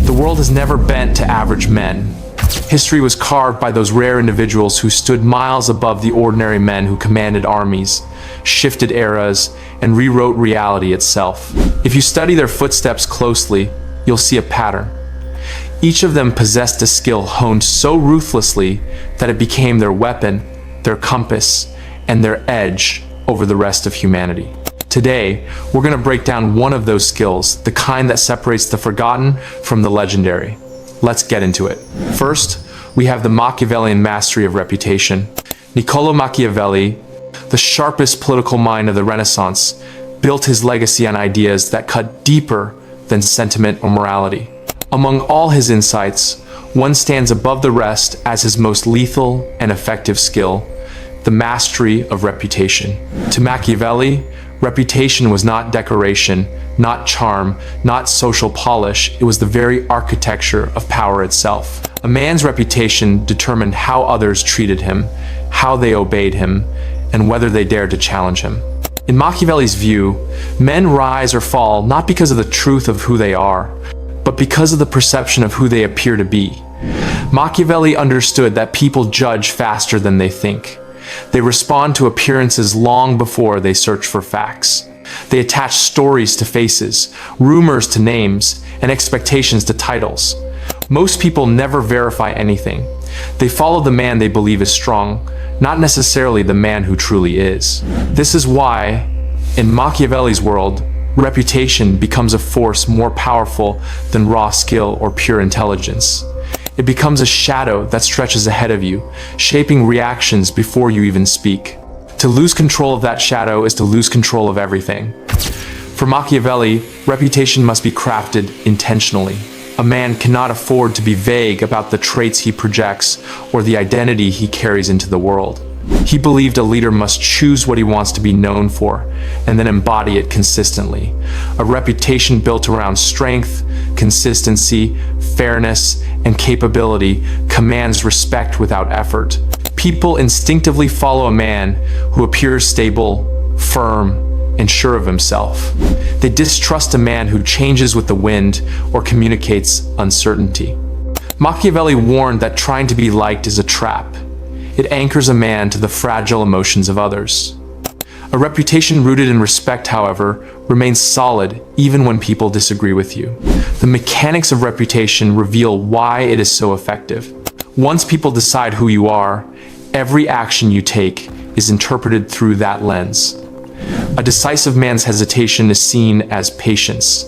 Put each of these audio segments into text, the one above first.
The world has never bent to average men. History was carved by those rare individuals who stood miles above the ordinary men who commanded armies, shifted eras, and rewrote reality itself. If you study their footsteps closely, you'll see a pattern. Each of them possessed a skill honed so ruthlessly that it became their weapon, their compass, and their edge over the rest of humanity. Today, we're going to break down one of those skills, the kind that separates the forgotten from the legendary. Let's get into it. First, we have the Machiavellian mastery of reputation. Niccolo Machiavelli, the sharpest political mind of the Renaissance, built his legacy on ideas that cut deeper than sentiment or morality. Among all his insights, one stands above the rest as his most lethal and effective skill, the mastery of reputation. To Machiavelli, reputation was not decoration, not charm, not social polish. It was the very architecture of power itself. A man's reputation determined how others treated him, how they obeyed him, and whether they dared to challenge him. In Machiavelli's view, men rise or fall not because of the truth of who they are, but because of the perception of who they appear to be. Machiavelli understood that people judge faster than they think. They respond to appearances long before they search for facts. They attach stories to faces, rumors to names, and expectations to titles. Most people never verify anything. They follow the man they believe is strong, not necessarily the man who truly is. This is why, in Machiavelli's world, reputation becomes a force more powerful than raw skill or pure intelligence. It becomes a shadow that stretches ahead of you, shaping reactions before you even speak. To lose control of that shadow is to lose control of everything. For Machiavelli, reputation must be crafted intentionally. A man cannot afford to be vague about the traits he projects or the identity he carries into the world. He believed a leader must choose what he wants to be known for and then embody it consistently. A reputation built around strength, consistency, fairness, and capability commands respect without effort. People instinctively follow a man who appears stable, firm, and sure of himself. They distrust a man who changes with the wind or communicates uncertainty. Machiavelli warned that trying to be liked is a trap. It anchors a man to the fragile emotions of others. A reputation rooted in respect, however, remains solid even when people disagree with you. The mechanics of reputation reveal why it is so effective. Once people decide who you are, every action you take is interpreted through that lens. A decisive man's hesitation is seen as patience.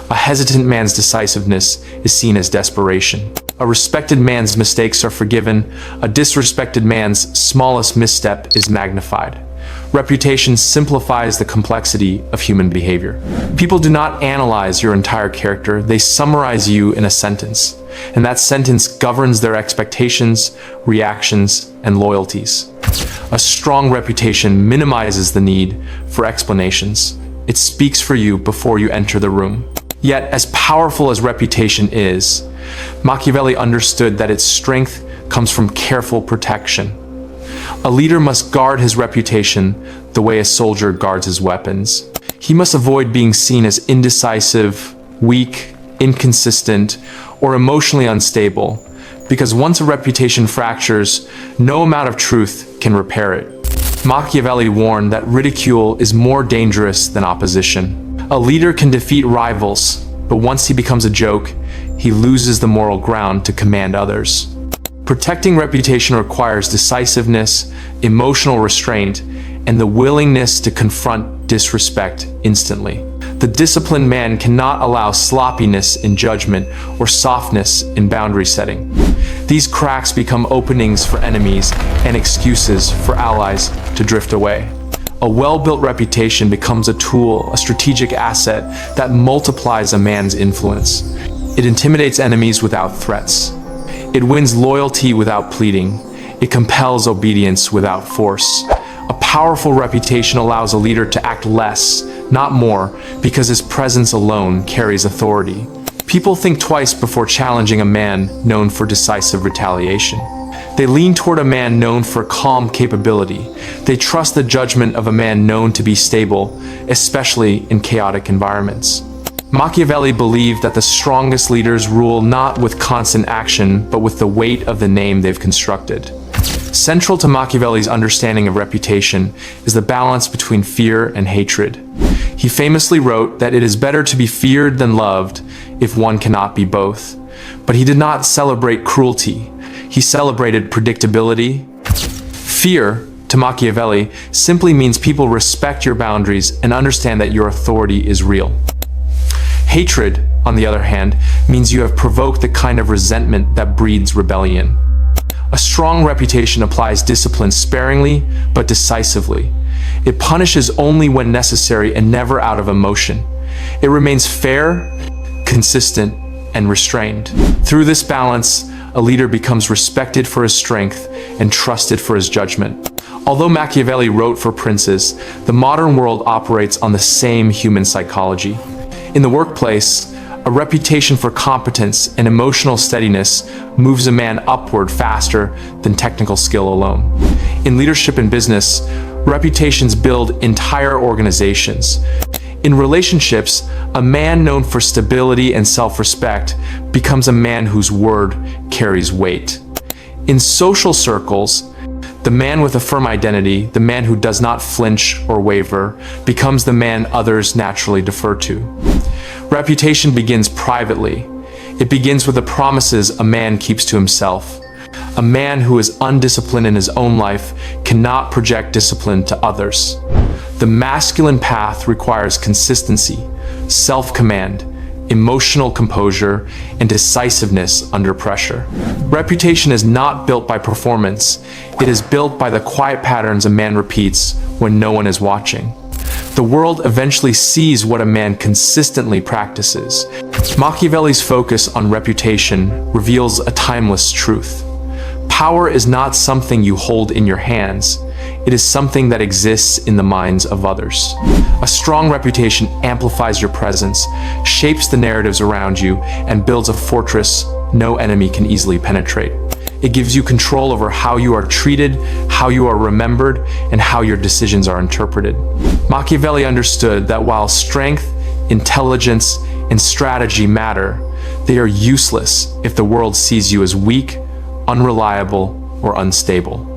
A hesitant man's decisiveness is seen as desperation. A respected man's mistakes are forgiven. A disrespected man's smallest misstep is magnified. Reputation simplifies the complexity of human behavior. People do not analyze your entire character, they summarize you in a sentence. And that sentence governs their expectations, reactions, and loyalties. A strong reputation minimizes the need for explanations. It speaks for you before you enter the room. Yet, as powerful as reputation is, Machiavelli understood that its strength comes from careful protection. A leader must guard his reputation the way a soldier guards his weapons. He must avoid being seen as indecisive, weak, inconsistent, or emotionally unstable, because once a reputation fractures, no amount of truth can repair it. Machiavelli warned that ridicule is more dangerous than opposition. A leader can defeat rivals, but once he becomes a joke, he loses the moral ground to command others. Protecting reputation requires decisiveness, emotional restraint, and the willingness to confront disrespect instantly. The disciplined man cannot allow sloppiness in judgment or softness in boundary setting. These cracks become openings for enemies and excuses for allies to drift away. A well-built reputation becomes a tool, a strategic asset that multiplies a man's influence. It intimidates enemies without threats. It wins loyalty without pleading. It compels obedience without force. A powerful reputation allows a leader to act less, not more, because his presence alone carries authority. People think twice before challenging a man known for decisive retaliation. They lean toward a man known for calm capability. They trust the judgment of a man known to be stable, especially in chaotic environments. Machiavelli believed that the strongest leaders rule not with constant action, but with the weight of the name they've constructed. Central to Machiavelli's understanding of reputation is the balance between fear and hatred. He famously wrote that it is better to be feared than loved if one cannot be both. But he did not celebrate cruelty. He celebrated predictability. Fear, to Machiavelli, simply means people respect your boundaries and understand that your authority is real. Hatred, on the other hand, means you have provoked the kind of resentment that breeds rebellion. A strong reputation applies discipline sparingly but decisively. It punishes only when necessary and never out of emotion. It remains fair, consistent, and restrained. Through this balance, a leader becomes respected for his strength and trusted for his judgment. Although Machiavelli wrote for princes, the modern world operates on the same human psychology. In the workplace, a reputation for competence and emotional steadiness moves a man upward faster than technical skill alone. In leadership and business, reputations build entire organizations. In relationships, a man known for stability and self-respect becomes a man whose word carries weight. In social circles, the man with a firm identity, the man who does not flinch or waver, becomes the man others naturally defer to. Reputation begins privately. It begins with the promises a man keeps to himself. A man who is undisciplined in his own life cannot project discipline to others. The masculine path requires consistency, self-command, emotional composure, and decisiveness under pressure. Reputation is not built by performance. It is built by the quiet patterns a man repeats when no one is watching. The world eventually sees what a man consistently practices. Machiavelli's focus on reputation reveals a timeless truth. Power is not something you hold in your hands. It is something that exists in the minds of others. A strong reputation amplifies your presence, shapes the narratives around you, and builds a fortress no enemy can easily penetrate. It gives you control over how you are treated, how you are remembered, and how your decisions are interpreted. Machiavelli understood that while strength, intelligence, and strategy matter, they are useless if the world sees you as weak, unreliable, or unstable.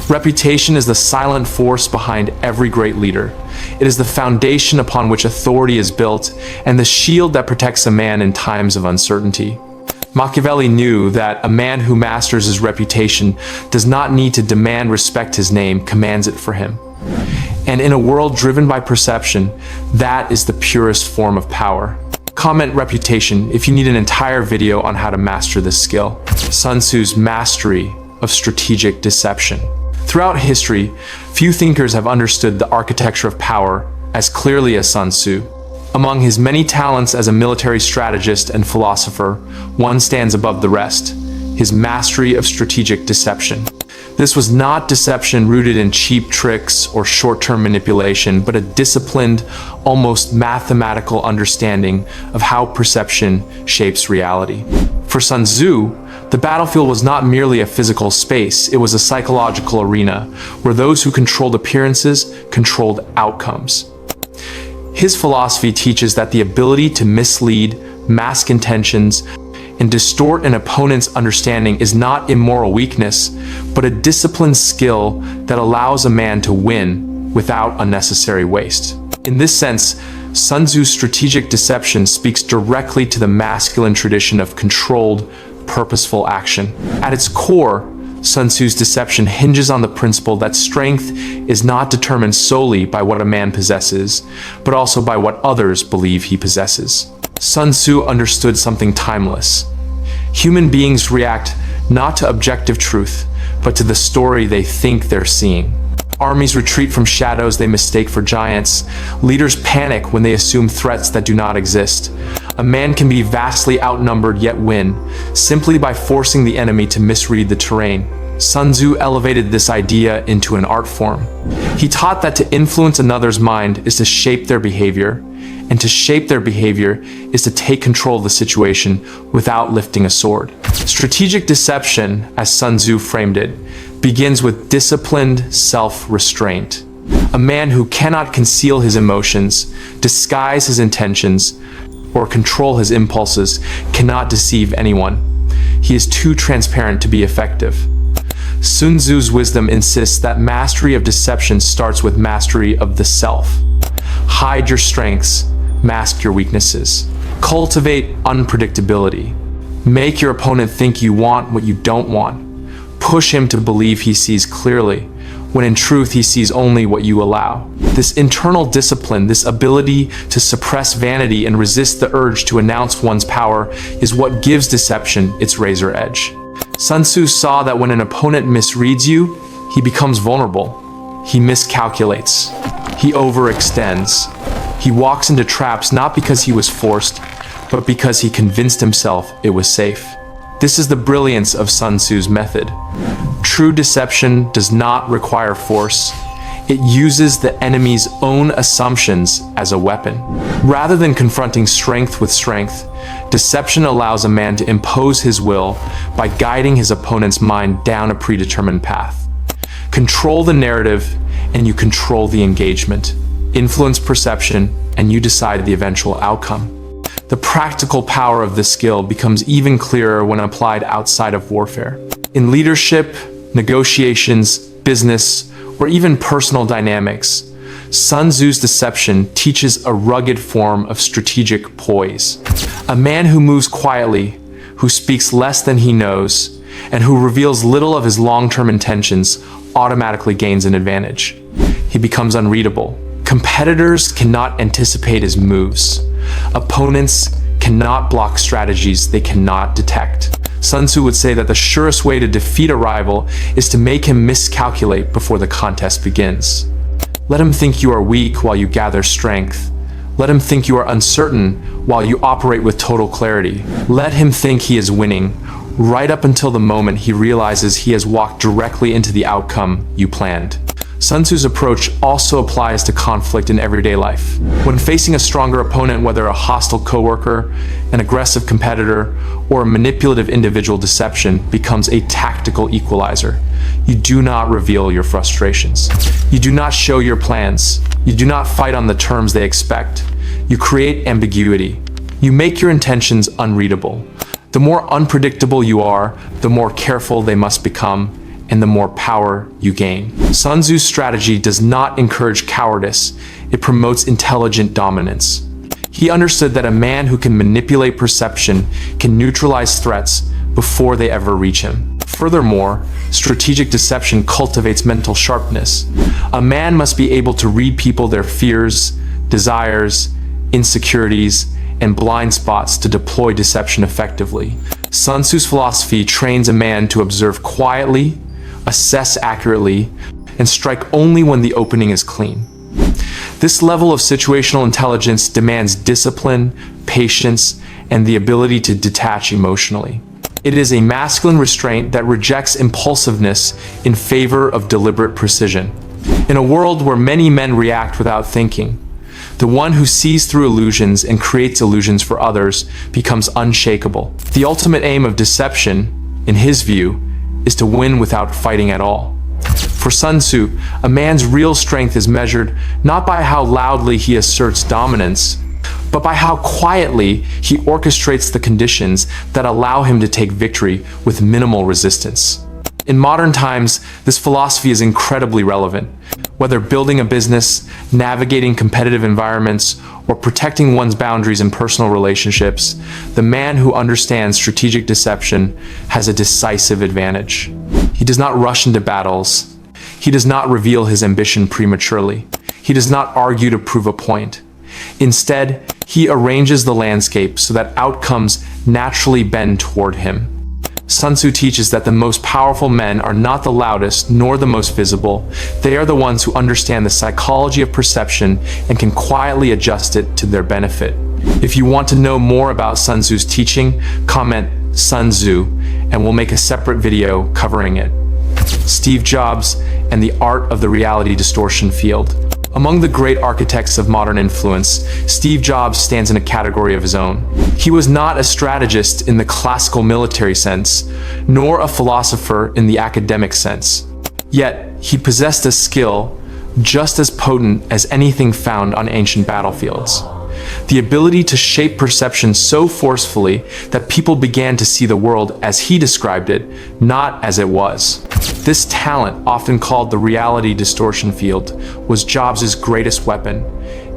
Reputation is the silent force behind every great leader. It is the foundation upon which authority is built and the shield that protects a man in times of uncertainty. Machiavelli knew that a man who masters his reputation does not need to demand respect. His name commands it for him. And in a world driven by perception, that is the purest form of power. Comment reputation if you need an entire video on how to master this skill. Sun Tzu's mastery of strategic deception. Throughout history, few thinkers have understood the architecture of power as clearly as Sun Tzu. Among his many talents as a military strategist and philosopher, one stands above the rest: his mastery of strategic deception. This was not deception rooted in cheap tricks or short-term manipulation, but a disciplined, almost mathematical understanding of how perception shapes reality. For Sun Tzu, the battlefield was not merely a physical space, it was a psychological arena where those who controlled appearances controlled outcomes. His philosophy teaches that the ability to mislead, mask intentions, and distort an opponent's understanding is not immoral weakness, but a disciplined skill that allows a man to win without unnecessary waste. In this sense, Sun Tzu's strategic deception speaks directly to the masculine tradition of controlled, purposeful action. At its core, Sun Tzu's deception hinges on the principle that strength is not determined solely by what a man possesses, but also by what others believe he possesses. Sun Tzu understood something timeless. Human beings react not to objective truth, but to the story they think they're seeing. Armies retreat from shadows they mistake for giants. Leaders panic when they assume threats that do not exist. A man can be vastly outnumbered yet win, simply by forcing the enemy to misread the terrain. Sun Tzu elevated this idea into an art form. He taught that to influence another's mind is to shape their behavior, and to shape their behavior is to take control of the situation without lifting a sword. Strategic deception, as Sun Tzu framed it, begins with disciplined self-restraint. A man who cannot conceal his emotions, disguise his intentions, or control his impulses cannot deceive anyone. He is too transparent to be effective. Sun Tzu's wisdom insists that mastery of deception starts with mastery of the self. Hide your strengths, mask your weaknesses. Cultivate unpredictability. Make your opponent think you want what you don't want. Push him to believe he sees clearly, when in truth he sees only what you allow. This internal discipline, this ability to suppress vanity and resist the urge to announce one's power, is what gives deception its razor edge. Sun Tzu saw that when an opponent misreads you, he becomes vulnerable. He miscalculates. He overextends. He walks into traps not because he was forced, but because he convinced himself it was safe. This is the brilliance of Sun Tzu's method. True deception does not require force. It uses the enemy's own assumptions as a weapon. Rather than confronting strength with strength, deception allows a man to impose his will by guiding his opponent's mind down a predetermined path. Control the narrative, and you control the engagement. Influence perception, and you decide the eventual outcome. The practical power of this skill becomes even clearer when applied outside of warfare. In leadership, negotiations, business, or even personal dynamics, Sun Tzu's deception teaches a rugged form of strategic poise. A man who moves quietly, who speaks less than he knows, and who reveals little of his long-term intentions automatically gains an advantage. He becomes unreadable. Competitors cannot anticipate his moves. Opponents cannot block strategies they cannot detect. Sun Tzu would say that the surest way to defeat a rival is to make him miscalculate before the contest begins. Let him think you are weak while you gather strength. Let him think you are uncertain while you operate with total clarity. Let him think he is winning, right up until the moment he realizes he has walked directly into the outcome you planned. Sun Tzu's approach also applies to conflict in everyday life. When facing a stronger opponent, whether a hostile coworker, an aggressive competitor, or a manipulative individual, deception becomes a tactical equalizer. You do not reveal your frustrations. You do not show your plans. You do not fight on the terms they expect. You create ambiguity. You make your intentions unreadable. The more unpredictable you are, the more careful they must become, and the more power you gain. Sun Tzu's strategy does not encourage cowardice, it promotes intelligent dominance. He understood that a man who can manipulate perception can neutralize threats before they ever reach him. Furthermore, strategic deception cultivates mental sharpness. A man must be able to read people, their fears, desires, insecurities, and blind spots to deploy deception effectively. Sun Tzu's philosophy trains a man to observe quietly, assess accurately, and strike only when the opening is clean. This level of situational intelligence demands discipline, patience, and the ability to detach emotionally. It is a masculine restraint that rejects impulsiveness in favor of deliberate precision. In a world where many men react without thinking, the one who sees through illusions and creates illusions for others becomes unshakable. The ultimate aim of deception, in his view, is to win without fighting at all. For Sun Tzu, a man's real strength is measured not by how loudly he asserts dominance, but by how quietly he orchestrates the conditions that allow him to take victory with minimal resistance. In modern times, this philosophy is incredibly relevant. Whether building a business, navigating competitive environments, or protecting one's boundaries in personal relationships, the man who understands strategic deception has a decisive advantage. He does not rush into battles. He does not reveal his ambition prematurely. He does not argue to prove a point. Instead, he arranges the landscape so that outcomes naturally bend toward him. Sun Tzu teaches that the most powerful men are not the loudest nor the most visible. They are the ones who understand the psychology of perception and can quietly adjust it to their benefit. If you want to know more about Sun Tzu's teaching, comment Sun Tzu and we'll make a separate video covering it. Steve Jobs and the art of the reality distortion field. Among the great architects of modern influence, Steve Jobs stands in a category of his own. He was not a strategist in the classical military sense, nor a philosopher in the academic sense. Yet, he possessed a skill just as potent as anything found on ancient battlefields. The ability to shape perception so forcefully that people began to see the world as he described it, not as it was. This talent, often called the reality distortion field, was Jobs' greatest weapon.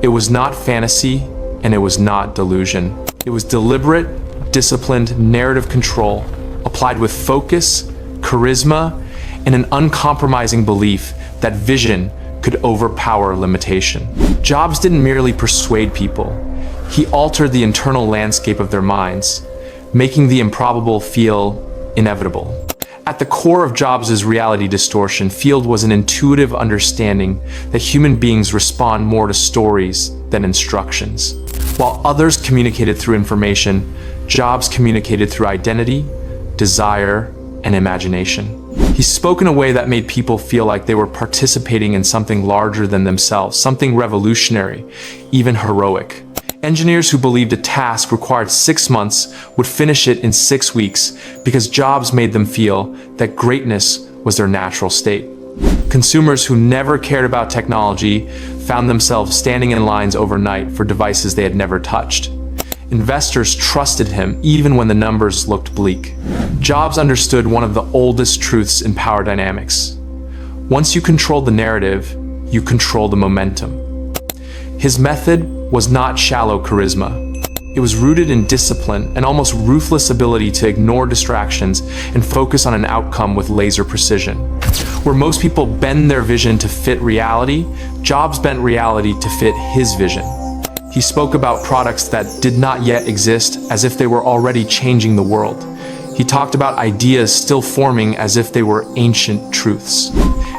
It was not fantasy, and it was not delusion. It was deliberate, disciplined narrative control, applied with focus, charisma, and an uncompromising belief that vision could overpower limitation. Jobs didn't merely persuade people. He altered the internal landscape of their minds, making the improbable feel inevitable. At the core of Jobs' reality distortion field was an intuitive understanding that human beings respond more to stories than instructions. While others communicated through information, Jobs communicated through identity, desire, and imagination. He spoke in a way that made people feel like they were participating in something larger than themselves, something revolutionary, even heroic. Engineers who believed a task required 6 months would finish it in 6 weeks because Jobs made them feel that greatness was their natural state. Consumers who never cared about technology found themselves standing in lines overnight for devices they had never touched. Investors trusted him even when the numbers looked bleak. Jobs understood one of the oldest truths in power dynamics. Once you control the narrative, you control the momentum. His method was not shallow charisma. It was rooted in discipline, an almost ruthless ability to ignore distractions and focus on an outcome with laser precision. Where most people bend their vision to fit reality, Jobs bent reality to fit his vision. He spoke about products that did not yet exist as if they were already changing the world. He talked about ideas still forming as if they were ancient truths.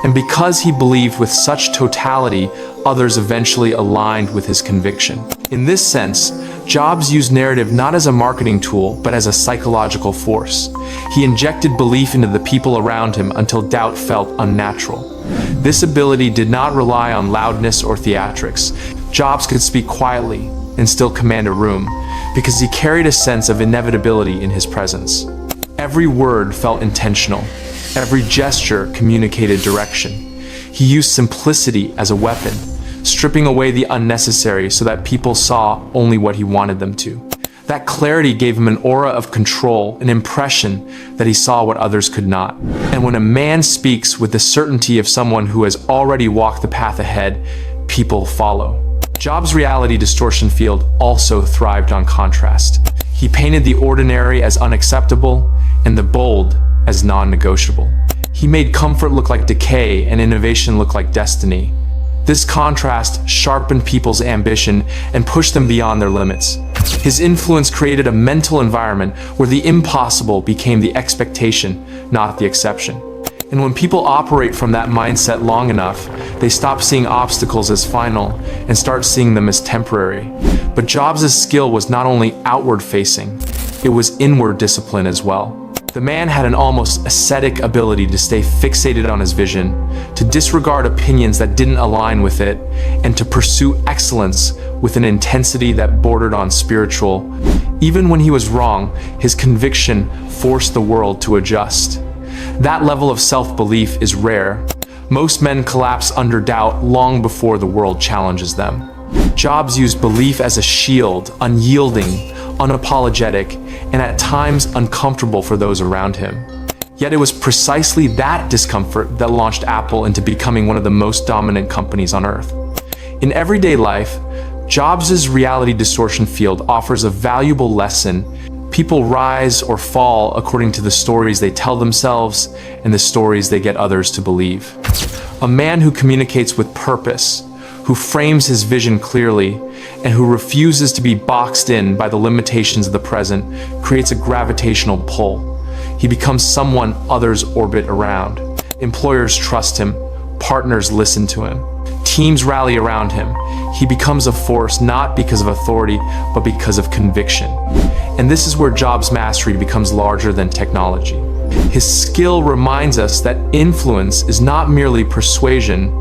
And because he believed with such totality, others eventually aligned with his conviction. In this sense, Jobs used narrative not as a marketing tool, but as a psychological force. He injected belief into the people around him until doubt felt unnatural. This ability did not rely on loudness or theatrics. Jobs could speak quietly and still command a room because he carried a sense of inevitability in his presence. Every word felt intentional. Every gesture communicated direction. He used simplicity as a weapon, stripping away the unnecessary so that people saw only what he wanted them to. That clarity gave him an aura of control, an impression that he saw what others could not. And when a man speaks with the certainty of someone who has already walked the path ahead, people follow. Jobs' reality distortion field also thrived on contrast. He painted the ordinary as unacceptable and the bold as non-negotiable. He made comfort look like decay and innovation look like destiny. This contrast sharpened people's ambition and pushed them beyond their limits. His influence created a mental environment where the impossible became the expectation, not the exception. And when people operate from that mindset long enough, they stop seeing obstacles as final and start seeing them as temporary. But Jobs' skill was not only outward-facing, it was inward discipline as well. The man had an almost ascetic ability to stay fixated on his vision, to disregard opinions that didn't align with it, and to pursue excellence with an intensity that bordered on spiritual. Even when he was wrong, his conviction forced the world to adjust. That level of self-belief is rare. Most men collapse under doubt long before the world challenges them. Jobs used belief as a shield, unyielding, unapologetic, and at times uncomfortable for those around him. Yet it was precisely that discomfort that launched Apple into becoming one of the most dominant companies on earth. In everyday life, Jobs' reality distortion field offers a valuable lesson. People rise or fall according to the stories they tell themselves and the stories they get others to believe. A man who communicates with purpose, who frames his vision clearly, and who refuses to be boxed in by the limitations of the present, creates a gravitational pull. He becomes someone others orbit around. Employers trust him, partners listen to him, teams rally around him. He becomes a force not because of authority, but because of conviction. And this is where Jobs' mastery becomes larger than technology. His skill reminds us that influence is not merely persuasion,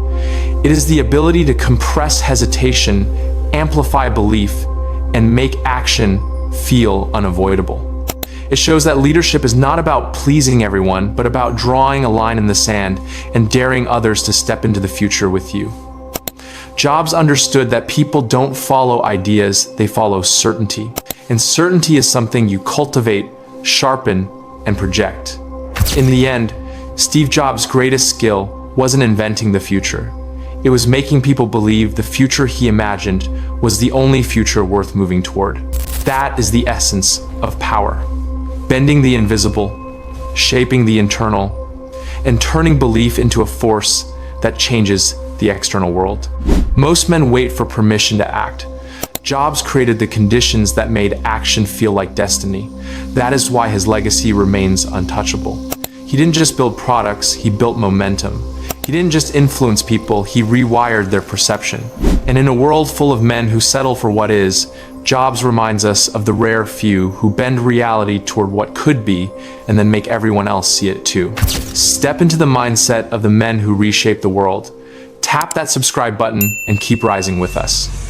it is the ability to compress hesitation, amplify belief, and make action feel unavoidable. It shows that leadership is not about pleasing everyone, but about drawing a line in the sand and daring others to step into the future with you. Jobs understood that people don't follow ideas, they follow certainty. And certainty is something you cultivate, sharpen, and project. In the end, Steve Jobs' greatest skill wasn't inventing the future. It was making people believe the future he imagined was the only future worth moving toward. That is the essence of power. Bending the invisible, shaping the internal, and turning belief into a force that changes the external world. Most men wait for permission to act. Jobs created the conditions that made action feel like destiny. That is why his legacy remains untouchable. He didn't just build products, he built momentum. He didn't just influence people, he rewired their perception. And in a world full of men who settle for what is, Jobs reminds us of the rare few who bend reality toward what could be and then make everyone else see it too. Step into the mindset of the men who reshape the world. Tap that subscribe button and keep rising with us.